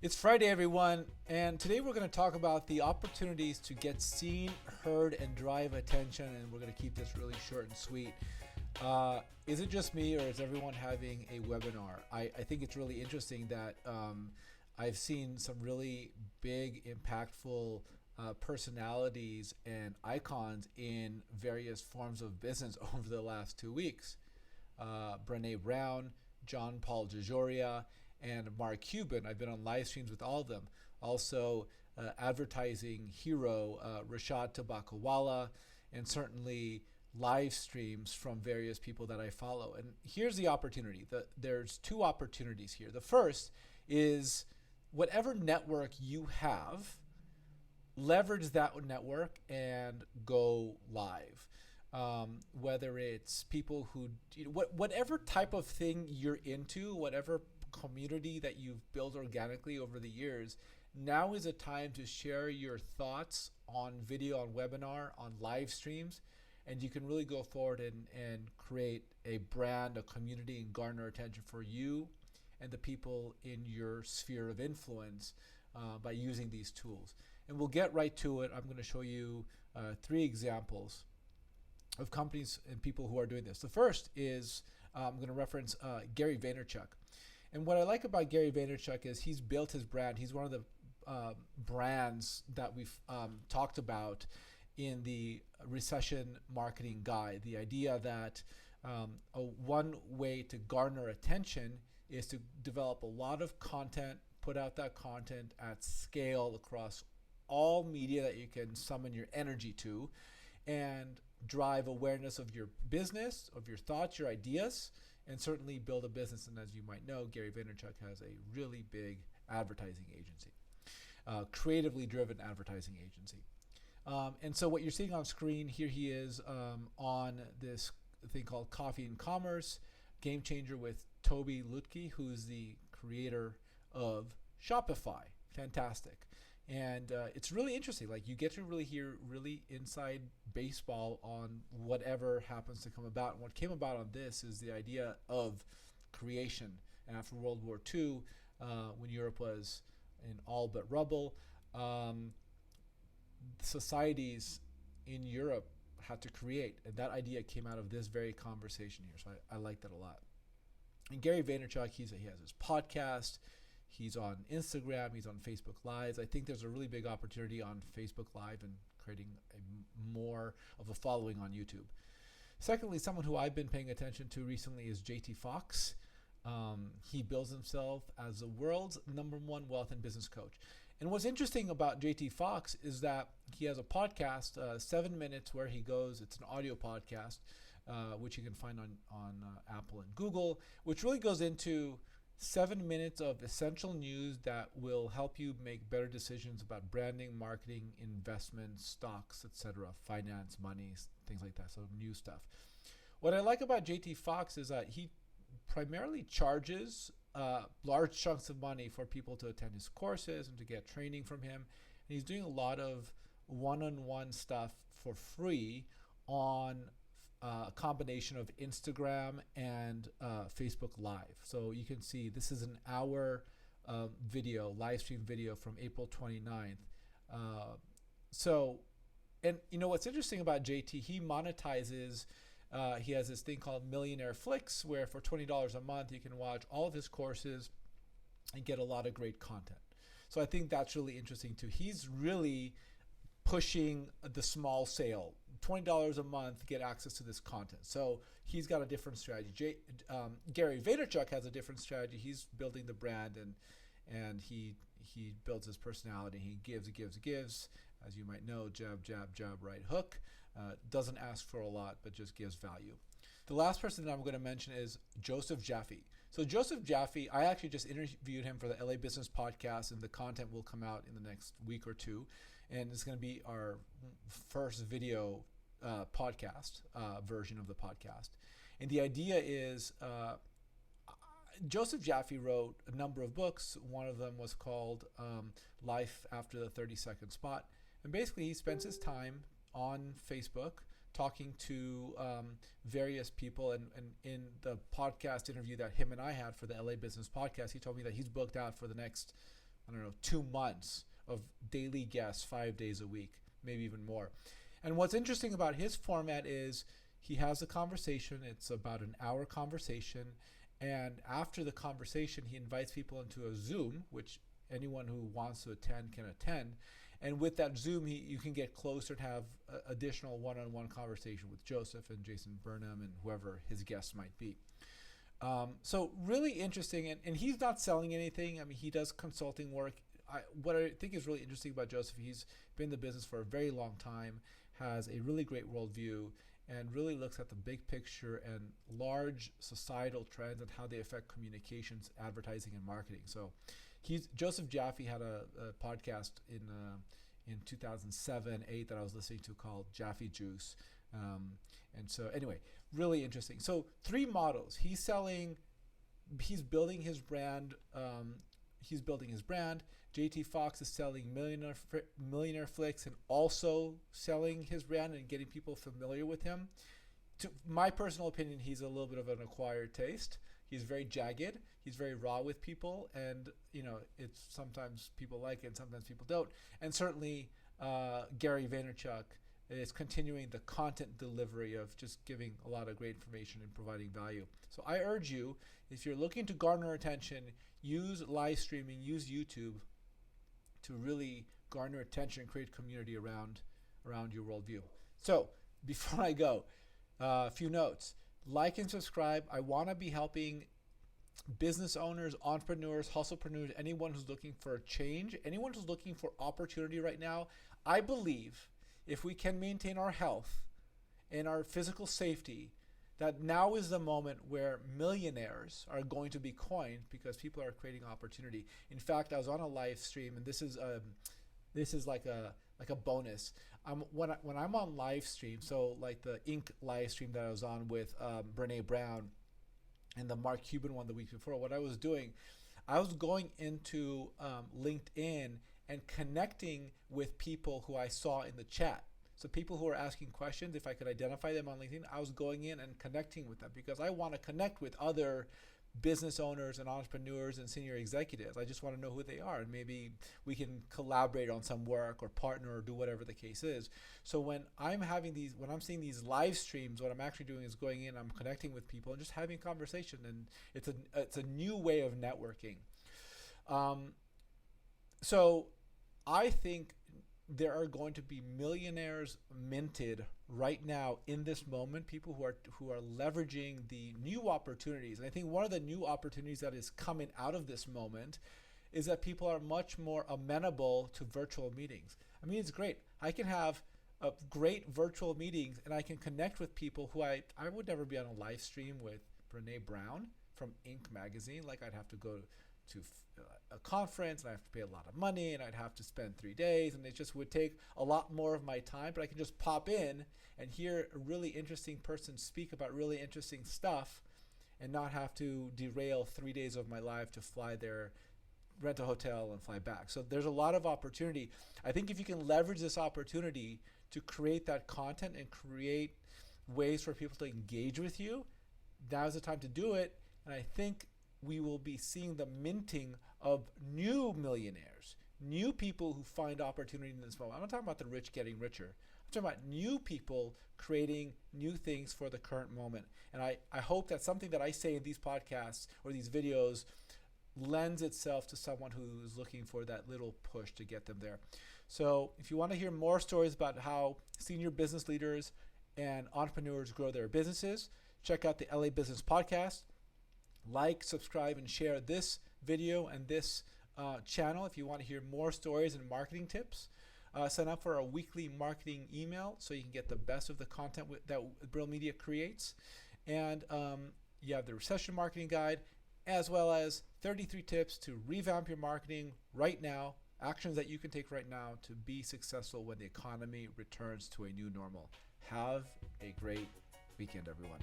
It's Friday, everyone, and today we're going to talk about the opportunities to get seen, heard, and drive attention, and we're going to keep this really short and sweet. Is it just me, or is everyone having a webinar? I think it's really interesting that I've seen some really big, impactful personalities and icons in various forms of business over the last 2 weeks. Brené Brown, John Paul Jojoria, and Mark Cuban. I've been on live streams with all of them. Also, advertising hero Rashad Tabakawala, and certainly live streams from various people that I follow. And here's the opportunity. There's two opportunities here. The first is whatever network you have, leverage that network and go live. Whether it's people who, whatever type of thing you're into, whatever community that you've built organically over the years, now is a time to share your thoughts on video, on webinar, on live streams, and you can really go forward and create a brand, a community, and garner attention for you and the people in your sphere of influence by using these tools. And we'll get right to it. I'm going to show you 3 examples of companies and people who are doing this. The first is I'm going to reference Gary Vaynerchuk. And what I like about Gary Vaynerchuk is he's built his brand. He's one of the brands that we've talked about in the recession marketing guide. The idea that one way to garner attention is to develop a lot of content, put out that content at scale across all media that you can summon your energy to, and drive awareness of your business, of your thoughts, your ideas, and certainly build a business. And as you might know, Gary Vaynerchuk has a really big advertising agency, creatively driven advertising agency. And so what you're seeing on screen here, he is on this thing called Coffee and Commerce, Game Changer with Toby Lutke, who's the creator of Shopify. Fantastic. And it's really interesting. Like, you get to really hear really inside baseball on whatever happens to come about. And what came about on this is the idea of creation. And after World War II, when Europe was in all but rubble, societies in Europe had to create. And that idea came out of this very conversation here. So I like that a lot. And Gary Vaynerchuk, he has his podcast. He's on Instagram. He's on Facebook Lives. I think there's a really big opportunity on Facebook Live and creating more of a following on YouTube. Secondly, someone who I've been paying attention to recently is Foxx. He bills himself as the world's #1 wealth and business coach. And what's interesting about Foxx is that he has a podcast, 7 minutes, where he goes. It's an audio podcast, which you can find on Apple and Google, which really goes into 7 minutes of essential news that will help you make better decisions about branding, marketing, investments, stocks, etc., finance, money, things like that. So new stuff. What I like about Foxx is that he primarily charges large chunks of money for people to attend his courses and to get training from him. And he's doing a lot of one-on-one stuff for free on a combination of Instagram and Facebook Live. So you can see this is an hour video, live stream video from April 29th. And you know what's interesting about JT, he monetizes, he has this thing called Millionaire Flicks, where for $20 a month you can watch all of his courses and get a lot of great content. So I think that's really interesting too. He's really pushing the small sale, $20 a month, get access to this content. So he's got a different strategy. Gary Vaynerchuk has a different strategy. He's building the brand, and he builds his personality. He gives. As you might know, jab, right hook. Doesn't ask for a lot, but just gives value. The last person that I'm going to mention is Joseph Jaffe. So Joseph Jaffe, I actually just interviewed him for the LA Business Podcast, and the content will come out in the next week or two. And it's going to be our first video podcast version of the podcast. And the idea is Joseph Jaffe wrote a number of books. One of them was called Life After the 30-Second Spot. And basically he spends his time on Facebook talking to various people. And in the podcast interview that him and I had for the LA Business Podcast, he told me that he's booked out for the next I don't know, 2 months of daily guests, 5 days a week, maybe even more. And what's interesting about his format is he has a conversation. It's about an hour conversation. And after the conversation, he invites people into a Zoom, which anyone who wants to attend can attend. And with that Zoom, you can get closer and have additional one-on-one conversation with Joseph and Jason Burnham and whoever his guests might be. So really interesting. And he's not selling anything. I mean, he does consulting work. What I think is really interesting about Joseph, he's been in the business for a very long time, has a really great worldview, and really looks at the big picture and large societal trends and how they affect communications, advertising, and marketing. So Joseph Jaffe had a podcast in 2007-8 that I was listening to called Jaffe Juice. And so anyway, really interesting. So 3 models. He's building his brand. JT Foxx is selling millionaire flicks and also selling his brand and getting people familiar with him. To my personal opinion, he's a little bit of an acquired taste. He's very jagged. He's very raw with people, and it's sometimes people like it, and sometimes people don't. And certainly, Gary Vaynerchuk is continuing the content delivery of just giving a lot of great information and providing value. So I urge you, if you're looking to garner attention, use live streaming, use YouTube to really garner attention and create community around your worldview. So before I go, a few notes. Like and subscribe. I want to be helping business owners, entrepreneurs, hustlepreneurs, anyone who's looking for a change, anyone who's looking for opportunity right now. I believe if we can maintain our health and our physical safety, that now is the moment where millionaires are going to be coined because people are creating opportunity. In fact, I was on a live stream, and this is like a bonus. When I'm on live stream, so like the Inc. live stream that I was on with Brene Brown and the Mark Cuban one the week before, what I was doing, I was going into LinkedIn and connecting with people who I saw in the chat. So people who are asking questions, if I could identify them on LinkedIn, I was going in and connecting with them because I want to connect with other business owners and entrepreneurs and senior executives. I just want to know who they are, and maybe we can collaborate on some work or partner or do whatever the case is. So when I'm seeing these live streams, what I'm actually doing is going in, I'm connecting with people and just having a conversation, and it's a new way of networking. So I think there are going to be millionaires minted right now in this moment, people who are leveraging the new opportunities. And I think one of the new opportunities that is coming out of this moment is that people are much more amenable to virtual meetings. I mean, it's great. I can have great virtual meetings, and I can connect with people who I would never be on a live stream with Brene Brown from Inc. magazine. Like, I'd have to go to a conference, and I have to pay a lot of money, and I'd have to spend 3 days, and it just would take a lot more of my time. But I can just pop in and hear a really interesting person speak about really interesting stuff and not have to derail 3 days of my life to fly there, rent a hotel, and fly back. So there's a lot of opportunity. I think if you can leverage this opportunity to create that content and create ways for people to engage with you, now's the time to do it. And I think we will be seeing the minting of new millionaires, new people who find opportunity in this moment. I'm not talking about the rich getting richer. I'm talking about new people creating new things for the current moment. And I hope that something that I say in these podcasts or these videos lends itself to someone who is looking for that little push to get them there. So if you want to hear more stories about how senior business leaders and entrepreneurs grow their businesses, check out the LA Business Podcast. Like, subscribe, and share this video and this channel if you want to hear more stories and marketing tips. Sign up for our weekly marketing email so you can get the best of the content that Brill Media creates. And you have the Recession Marketing Guide, as well as 33 tips to revamp your marketing right now, actions that you can take right now to be successful when the economy returns to a new normal. Have a great weekend, everyone.